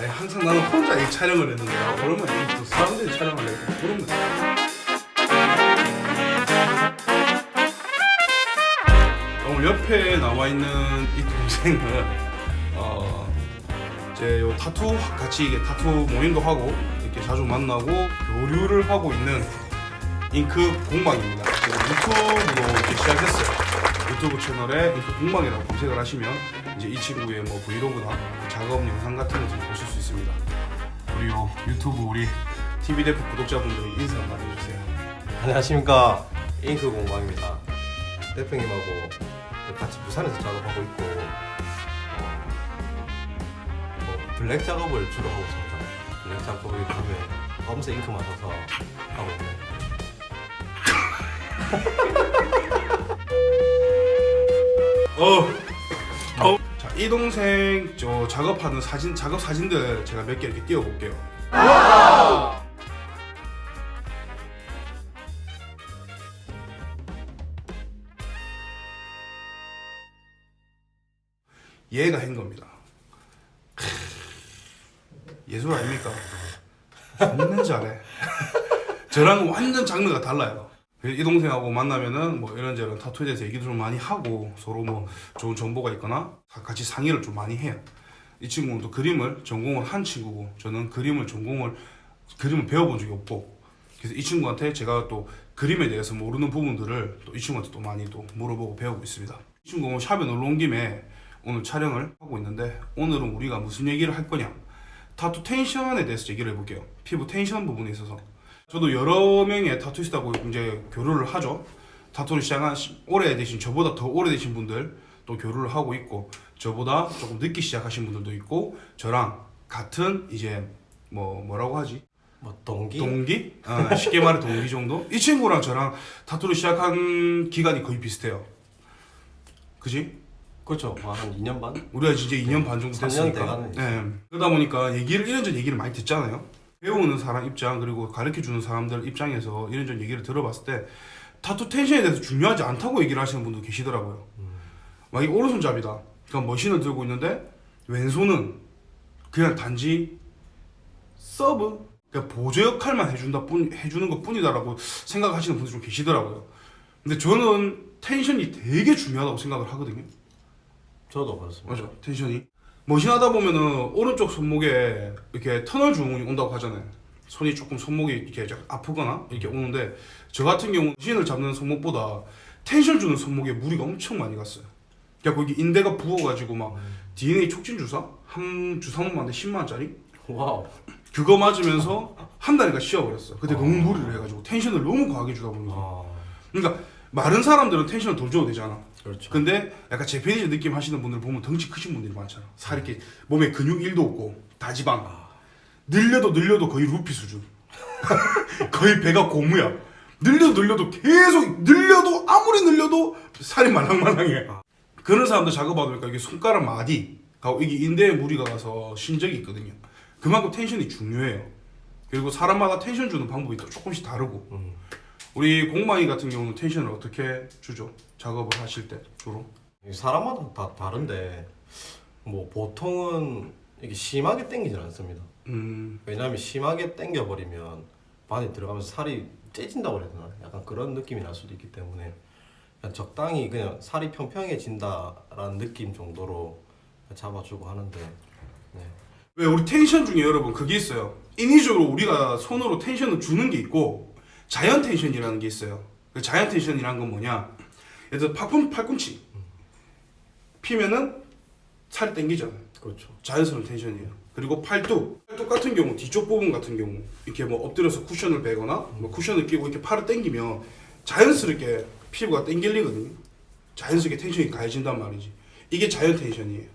항상 나는 혼자 이 촬영을 했는데 오랜만에 또 사람들이 촬영을 해서 오랜만에. 오늘 옆에 나와 있는 이 동생은 제 요 타투 같이 이게 타투 모임도 하고 이렇게 자주 만나고 교류를 하고 있는 잉크 공방입니다. 유튜브로 이렇게 시작했어요. 유튜브 채널에 잉크 공방이라고 검색을 하시면 이제 이 친구의 뭐 브이로그나 작업 영상 같은 거 좀 보실 수 있습니다. 우리 요 유튜브 우리 TV 대표 구독자분들이 인사 한번 해주세요. 안녕하십니까, 잉크 공방입니다. 대표님하고 같이 부산에서 작업하고 있고 블랙 작업을 주로 하고 있습니다. 블랙 작업을 다음에 검색 잉크 맞아서 하고 있네요. 자, 이 동생 저 작업하는 작업 사진들 제가 몇 개 이렇게 띄워볼게요. 얘가 한 겁니다. 예술 아닙니까? 존나 잘해. 저랑 완전 장르가 달라요. 이 동생하고 만나면은 뭐 이런저런 타투에 대해서 얘기도 좀 많이 하고 서로 뭐 좋은 정보가 있거나 같이 상의를 좀 많이 해요. 이 친구는 또 그림을 전공을 한 친구고 저는 그림을 배워본 적이 없고, 그래서 이 친구한테 제가 또 그림에 대해서 모르는 부분들을 또 이 친구한테 또 많이 또 물어보고 배우고 있습니다. 이 친구가 샵에 놀러 온 김에 오늘 촬영을 하고 있는데, 오늘은 우리가 무슨 얘기를 할 거냐, 타투 텐션에 대해서 얘기를 해볼게요. 피부 텐션 부분에 있어서 저도 여러 명의 타투이스트하고 이제 교류를 하죠. 타투를 시작한 오래되신, 저보다 더 오래되신 분들 또 교류를 하고 있고, 저보다 조금 늦게 시작하신 분들도 있고, 저랑 같은 이제 뭐라고 하지? 뭐 동기? 쉽게 말해 동기 정도? 이 친구랑 저랑 타투를 시작한 기간이 거의 비슷해요. 그지? 그렇죠. 한 2년 반? 우리가 진짜 2년 반 정도 3년 됐으니까. 돼가는 네. 그러다 보니까 이런저런 얘기를 많이 듣잖아요. 배우는 사람 입장, 그리고 가르쳐주는 사람들 입장에서 이런저런 얘기를 들어봤을 때 타투 텐션에 대해서 중요하지 않다고 얘기를 하시는 분도 계시더라고요. 막 이 오른손잡이다, 그러니까 머신을 들고 있는데 왼손은 그냥 단지 서브, 그러니까 보조 역할만 해주는 것 뿐이다라고 생각하시는 분들 좀 계시더라고요. 근데 저는 텐션이 되게 중요하다고 생각을 하거든요. 저도 그렇습니다. 맞아, 텐션이. 머신하다 보면은 오른쪽 손목에 이렇게 터널 증후군이 온다고 하잖아요. 손이 조금 손목이 이렇게 아프거나 이렇게 오는데, 저 같은 경우 머신을 잡는 손목보다 텐션 주는 손목에 무리가 엄청 많이 갔어요. 그래서 거기 인대가 부어가지고 막 DNA 촉진 주사 한 주사 먹는데 10만 원짜리 와우. 그거 맞으면서 한 다리가 씌어버렸어. 그때 너무 무리를 해가지고 텐션을 너무 과하게 주다 보니까. 그러니까 마른 사람들은 텐션을 덜 줘도 되잖아. 그렇죠. 근데 약간 재패니즈 느낌 하시는 분들 보면 덩치 크신 분들이 많잖아. 살 이렇게 몸에 근육 1도 없고 다지방. 늘려도 거의 루피 수준. 거의 배가 고무야. 늘려도 계속 늘려도 아무리 늘려도 살이 말랑말랑해. 그런 사람들 작업하다 이게 손가락 마디 가고 이게 인대에 무리가 가서 신적이 있거든요. 그만큼 텐션이 중요해요. 그리고 사람마다 텐션 주는 방법이 또 조금씩 다르고. 우리 공방이 같은 경우는 텐션을 어떻게 주죠? 작업을 하실 때 주로? 사람마다 다 다른데 뭐 보통은 이게 심하게 당기진 않습니다. 왜냐하면 심하게 당겨버리면 반에 들어가면서 살이 째진다고 해야 되나? 약간 그런 느낌이 날 수도 있기 때문에 그냥 적당히 그냥 살이 평평해진다라는 느낌 정도로 잡아주고 하는데. 네. 왜 우리 텐션 중에 여러분 그게 있어요. 인위적으로 우리가 손으로 텐션을 주는 게 있고 자연 텐션이라는 게 있어요. 그 자연 텐션이라는 건 뭐냐? 예를 들어 팔꿈치 피면은 살이 당기잖아요. 그렇죠. 자연스러운 텐션이에요. 그리고 팔뚝 같은 경우 뒤쪽 부분 같은 경우 이렇게 뭐 엎드려서 쿠션을 베거나 뭐 쿠션을 끼고 이렇게 팔을 당기면 자연스럽게 피부가 당길리거든요. 자연스럽게 텐션이 가해진단 말이지. 이게 자연 텐션이에요.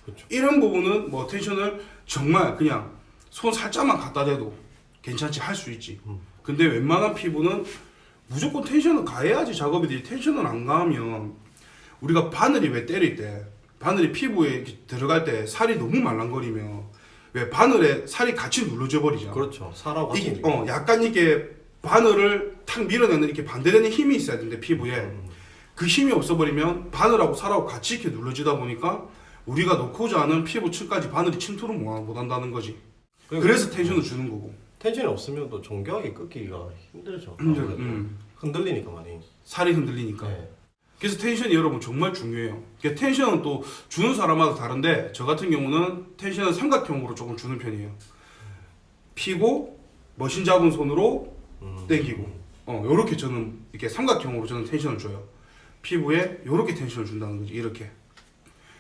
그렇죠. 이런 부분은 뭐 텐션을 정말 그냥 손 살짝만 갖다 대도 괜찮지, 할 수 있지. 근데 웬만한 피부는 무조건 텐션을 가해야지 작업이 되지. 텐션을 안 가하면 우리가 바늘이 왜 때릴 때 바늘이 피부에 이렇게 들어갈 때 살이 너무 말랑거리면 왜 바늘에 살이 같이 눌러져 버리잖아. 그렇죠. 살하고 같이 이게 약간 이게 바늘을 탁 밀어내는 이렇게 반대되는 힘이 있어야 되는데 피부에 그 힘이 없어버리면 바늘하고 살하고 같이 이렇게 눌러지다 보니까 우리가 놓고자 하는 피부층까지 바늘이 침투를 못 한다는 거지. 그래서 텐션을 주는 거고. 텐션이 없으면 또 정교하게 끊기가 힘들죠. 힘들어. 흔들리니까 많이. 살이 흔들리니까. 네. 그래서 텐션이 여러분 정말 중요해요. 텐션은 또 주는 사람마다 다른데 저 같은 경우는 텐션은 삼각형으로 조금 주는 편이에요. 피고 머신 잡은 손으로 당기고 요렇게 저는 이렇게 삼각형으로 저는 텐션을 줘요. 피부에 요렇게 텐션을 준다는 거지. 이렇게.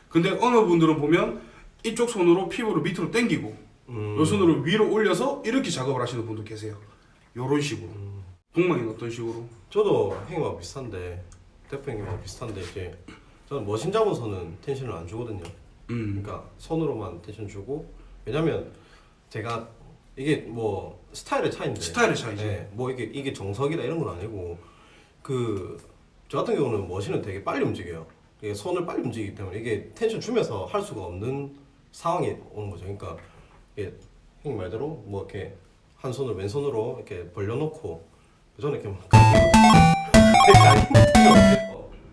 근데 어느 분들은 보면 이쪽 손으로 피부를 밑으로 당기고 요 손으로 위로 올려서 이렇게 작업을 하시는 분도 계세요. 요런 식으로. 동방이는 어떤 식으로? 저도 형님하고 비슷한데 대표 형님하고 비슷한데 이제 저는 머신 잡은 손은 텐션을 안 주거든요. 그러니까 손으로만 텐션 주고 왜냐면 제가 이게 뭐 스타일의 차이인데 스타일의 차이지. 네, 뭐 이게 정석이다 이런 건 아니고 저 같은 경우는 머신은 되게 빨리 움직여요. 이게 손을 빨리 움직이기 때문에 이게 텐션 주면서 할 수가 없는 상황이 오는 거죠. 그러니까 이게 형님 말대로 뭐 이렇게 한 손을 왼손으로 이렇게 벌려놓고 저는 이렇게 막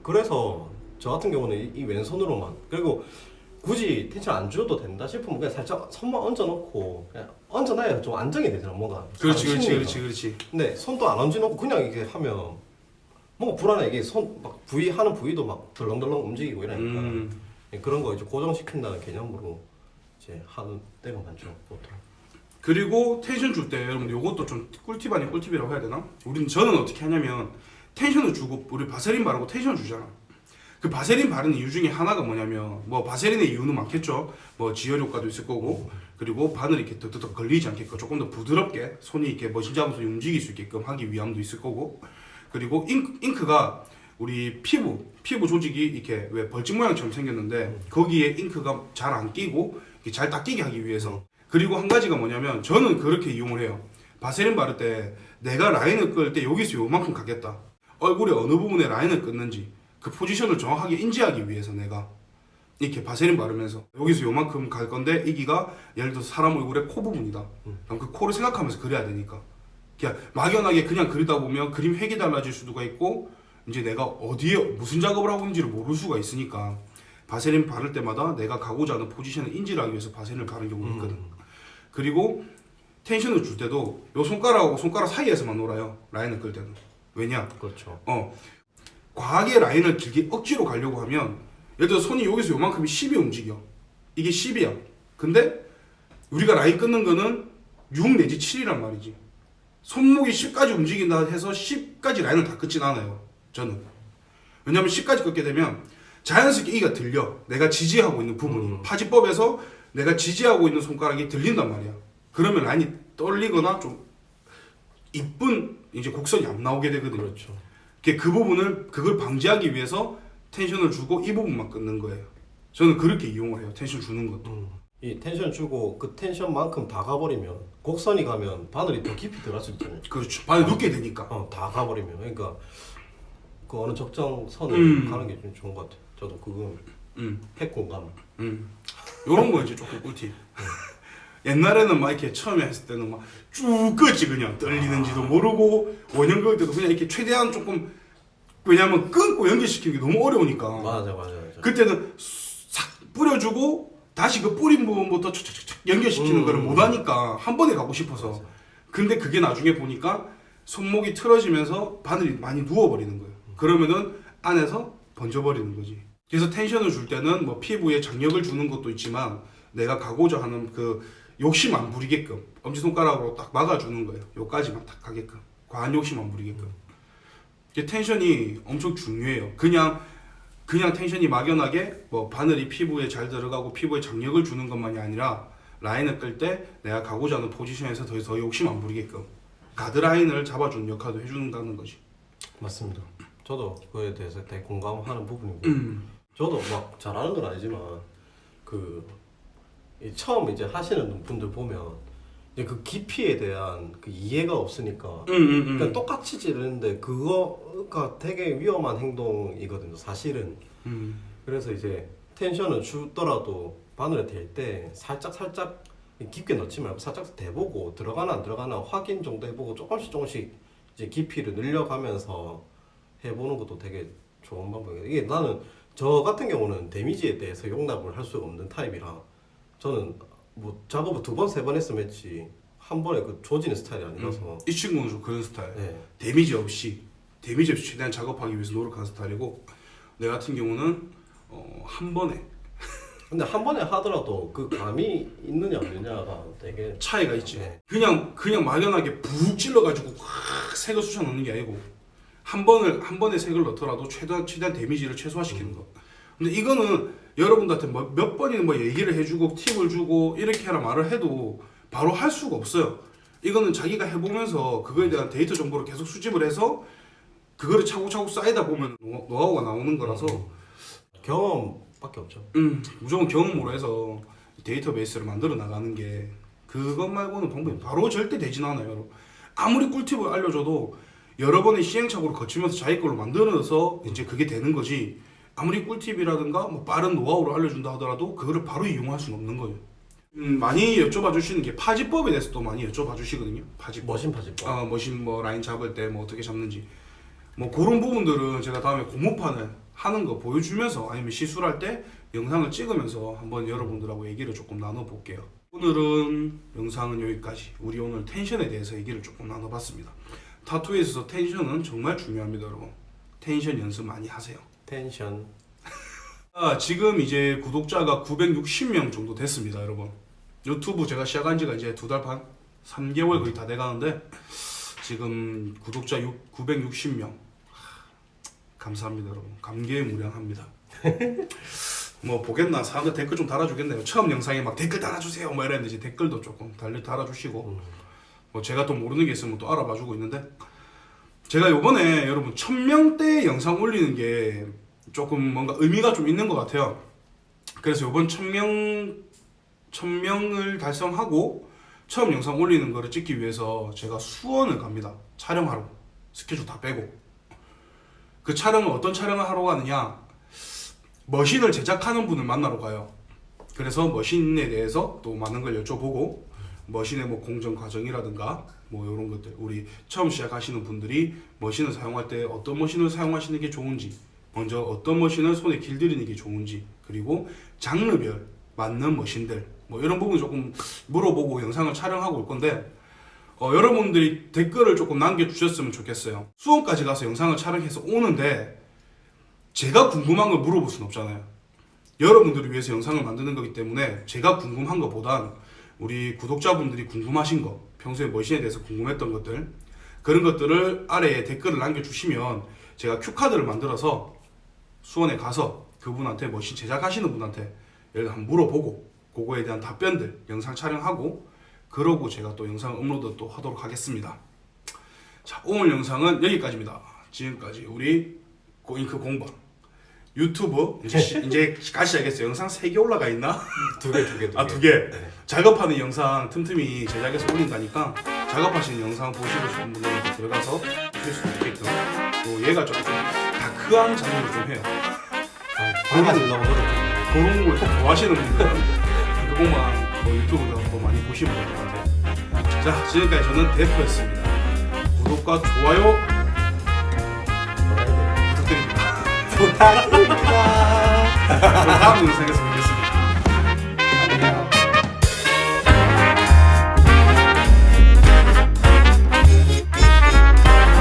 그래서 저 같은 경우는 이 왼손으로만 그리고 굳이 텐션 안 줘도 된다 싶으면 그냥 살짝 손만 얹어놓고 그냥 얹어놔야 좀 안정이 되잖아 뭔가. 그렇지. 근데 손도 안 얹어놓고 그냥 이렇게 하면 뭔가 불안해. 이게 손 막 하는 부위도 막 덜렁덜렁 움직이고 이러니까 그런 거 이제 고정시킨다는 개념으로 이제 하는 때가 많죠 보통. 그리고 텐션 줄 때 여러분들 요것도 좀 꿀팁 아닌 꿀팁이라고 해야 되나? 저는 어떻게 하냐면 텐션을 주고 우리 바세린 바르고 텐션을 주잖아. 그 바세린 바르는 이유 중에 하나가 뭐냐면 뭐 바세린의 이유는 많겠죠. 뭐 지혈 효과도 있을 거고 그리고 바늘이 이렇게 더 걸리지 않게끔 조금 더 부드럽게 손이 이렇게 머신 잡아서 움직일 수 있게끔 하기 위함도 있을 거고 그리고 잉크가 우리 피부 조직이 이렇게 왜 벌집 모양처럼 생겼는데 거기에 잉크가 잘 안 끼고 잘 닦이게 하기 위해서. 그리고 한 가지가 뭐냐면 저는 그렇게 이용을 해요. 바세린 바를 때 내가 라인을 끌 때 여기서 요만큼 가겠다. 얼굴의 어느 부분에 라인을 끊는지 그 포지션을 정확하게 인지하기 위해서 내가 이렇게 바세린 바르면서 여기서 요만큼 갈 건데 여기가 예를 들어서 사람 얼굴의 코 부분이다. 그럼 그 코를 생각하면서 그려야 되니까. 그냥 막연하게 그냥 그리다 보면 그림 획이 달라질 수가 있고 이제 내가 어디에 무슨 작업을 하고 있는지를 모를 수가 있으니까 바세린 바를 때마다 내가 가고자 하는 포지션을 인지를 하기 위해서 바세린을 바르는 경우가 있거든. 그리고 텐션을 줄 때도 요 손가락하고 손가락 사이에서만 놀아요. 라인을 끌 때는. 왜냐? 그렇죠. 과하게 라인을 길게 억지로 가려고 하면 예를 들어 손이 여기서 요만큼이 10이 움직여. 이게 10이야. 근데 우리가 라인 끊는 거는 6 내지 7이란 말이지. 손목이 10까지 움직인다 해서 10까지 라인을 다 끊진 않아요. 저는. 왜냐면 10까지 끊게 되면 자연스럽게 이가 들려. 내가 지지하고 있는 부분이. 파지법에서 내가 지지하고 있는 손가락이 들린단 말이야. 그러면 라인이 떨리거나 좀 이쁜 이제 곡선이 안 나오게 되거든요. 그렇죠. 그걸 방지하기 위해서 텐션을 주고 이 부분만 끊는 거예요. 저는 그렇게 이용을 해요. 텐션 주는 것도. 이 텐션 주고 그 텐션만큼 다 가버리면 곡선이 가면 바늘이 더 깊이 들어갈 수 있잖아요. 그렇죠. 바늘 눕게 되니까. 다 가버리면 그러니까 그 어느 적정선을 가는 게 좀 좋은 것 같아요. 저도 그거 핵 공감. 요런 거 이제 조금 꿀팁. 옛날에는 막 이렇게 처음에 했을 때는 막 쭉 끄지 그냥 떨리는지도 모르고 원형 그을 때도 그냥 이렇게 최대한 조금 왜냐면 끊고 연결시키는 게 너무 어려우니까. 맞아. 그때는 싹 뿌려주고 다시 그 뿌린 부분부터 착착착 연결시키는 거를 못 하니까 한 번에 가고 싶어서. 맞아. 근데 그게 나중에 보니까 손목이 틀어지면서 바늘이 많이 누워버리는 거예요. 그러면은 안에서 번져버리는 거지. 그래서 텐션을 줄 때는 뭐 피부에 장력을 주는 것도 있지만 내가 가고자 하는 그 욕심 안 부리게끔 엄지손가락으로 딱 막아주는 거예요. 요까지만 딱 가게끔. 과한 욕심 안 부리게끔. 텐션이 엄청 중요해요. 그냥 텐션이 막연하게 뭐 바늘이 피부에 잘 들어가고 피부에 장력을 주는 것만이 아니라 라인을 끌 때 내가 가고자 하는 포지션에서 더 욕심 안 부리게끔 가드라인을 잡아주는 역할도 해준다는 거지. 맞습니다. 저도 그에 대해서 되게 공감하는 부분이고 저도 막 잘하는 건 아니지만 처음 이제 하시는 분들 보면 이제 그 깊이에 대한 그 이해가 없으니까 그냥 똑같이 찌르는데 그거가 되게 위험한 행동이거든요 사실은. 그래서 이제 텐션을 주더라도 바늘을 댈 때 살짝 깊게 넣지 말고 살짝 대보고 들어가나 안 들어가나 확인 정도 해보고 조금씩 이제 깊이를 늘려가면서 해보는 것도 되게 좋은 방법이에요. 이게 나는 저 같은 경우는 데미지에 대해서 용납을 할 수가 없는 타입이라 저는 뭐 작업을 2번, 3번 했으면 했지 한 번에 그 조지는 스타일이 아니라서 이 친구는 좀 그런 스타일. 네. 데미지 없이 최대한 작업하기 위해서 노력하는 스타일이고, 내 같은 경우는 한 번에 근데 한 번에 하더라도 그 감이 있느냐 없느냐가 되게 차이가 있지. 네. 그냥 막연하게 푹 찔러가지고 확 색을 쑤셔 넣는 게 아니고 한 번에 색을 넣더라도 최대한 데미지를 최소화시키는 거. 근데 이거는 여러분들한테 몇 번이나 뭐 얘기를 해주고 팁을 주고 이렇게 해라 말을 해도 바로 할 수가 없어요. 이거는 자기가 해보면서 그거에 대한 데이터 정보를 계속 수집을 해서 그거를 차곡차곡 쌓이다 보면 노하우가 나오는 거라서 경험밖에 없죠. 무조건 경험으로 해서 데이터베이스를 만들어 나가는 게, 그것 말고는 방법이 바로 절대 되진 않아요. 여러분. 아무리 꿀팁을 알려줘도 여러 번의 시행착오를 거치면서 자기 걸로 만들어서 이제 그게 되는 거지, 아무리 꿀팁이라든가 뭐 빠른 노하우를 알려준다 하더라도 그거를 바로 이용할 수는 없는 거예요. 많이 여쭤봐 주시는 게 파지법에 대해서도 많이 여쭤봐 주시거든요. 파지법. 머신 파지법. 머신 뭐 라인 잡을 때 뭐 어떻게 잡는지, 뭐 그런 부분들은 제가 다음에 고무판을 하는 거 보여주면서 아니면 시술을 할 때 영상을 찍으면서 한번 여러분들하고 얘기를 조금 나눠볼게요. 오늘은 영상은 여기까지. 우리 오늘 텐션에 대해서 얘기를 조금 나눠봤습니다. 타투에 있어서 텐션은 정말 중요합니다, 여러분. 텐션 연습 많이 하세요. 텐션. 지금 이제 구독자가 960명 정도 됐습니다, 여러분. 유튜브 제가 시작한 지가 이제 2달 반? 3개월 거의 다 돼가는데 지금 구독자 960명. 감사합니다, 여러분. 감개무량합니다. 뭐 보겠나? 사람들 댓글 좀 달아주겠네요. 처음 영상에 막 댓글 달아주세요 뭐 이랬는데 이제 댓글도 조금 달아주시고 뭐 제가 또 모르는 게 있으면 또 알아봐주고 있는데, 제가 요번에 여러분 1000명대 영상 올리는 게 조금 뭔가 의미가 좀 있는 것 같아요. 그래서 요번 1000명을 달성하고 처음 영상 올리는 거를 찍기 위해서 제가 수원을 갑니다. 촬영하러. 스케줄 다 빼고. 그 촬영은 어떤 촬영을 하러 가느냐, 머신을 제작하는 분을 만나러 가요. 그래서 머신에 대해서 또 많은 걸 여쭤보고, 머신의 뭐 공정 과정이라든가 뭐 이런 것들, 우리 처음 시작하시는 분들이 머신을 사용할 때 어떤 머신을 사용하시는 게 좋은지, 먼저 어떤 머신을 손에 길들이는 게 좋은지, 그리고 장르별 맞는 머신들 뭐 이런 부분 조금 물어보고 영상을 촬영하고 올 건데, 여러분들이 댓글을 조금 남겨주셨으면 좋겠어요. 수원까지 가서 영상을 촬영해서 오는데 제가 궁금한 걸 물어볼 수는 없잖아요. 여러분들을 위해서 영상을 만드는 거기 때문에 제가 궁금한 것보단 우리 구독자분들이 궁금하신 거, 평소에 머신에 대해서 궁금했던 것들, 그런 것들을 아래에 댓글을 남겨주시면 제가 큐카드를 만들어서 수원에 가서 그분한테 머신 제작하시는 분한테 예를 들어 한번 물어보고 그거에 대한 답변들 영상 촬영하고, 그러고 제가 또 영상 업로드 또 하도록 하겠습니다. 자, 오늘 영상은 여기까지입니다. 지금까지 우리 고잉크 공방 유튜브 이제 같이 하겠어요. 영상 3개 올라가 있나? 2개. 아, 2개. 네. 작업하는 영상 틈틈이 제작해서 올린다니까 작업하시는 영상 보시고 싶은 분들 들어가서 보실 수 있게끔. 또 얘가 조금 다크한 장면을 좀 해요. 방송이라고 그러죠. 그런 걸 또 좋아하시는 분들은 그것만 유튜브에서 더 많이 보시면 될 것 같아요. 자, 지금까지 저는 대표였습니다. 구독과 좋아요 부탁드립니다. 부탁드립니다. 다음 영상에서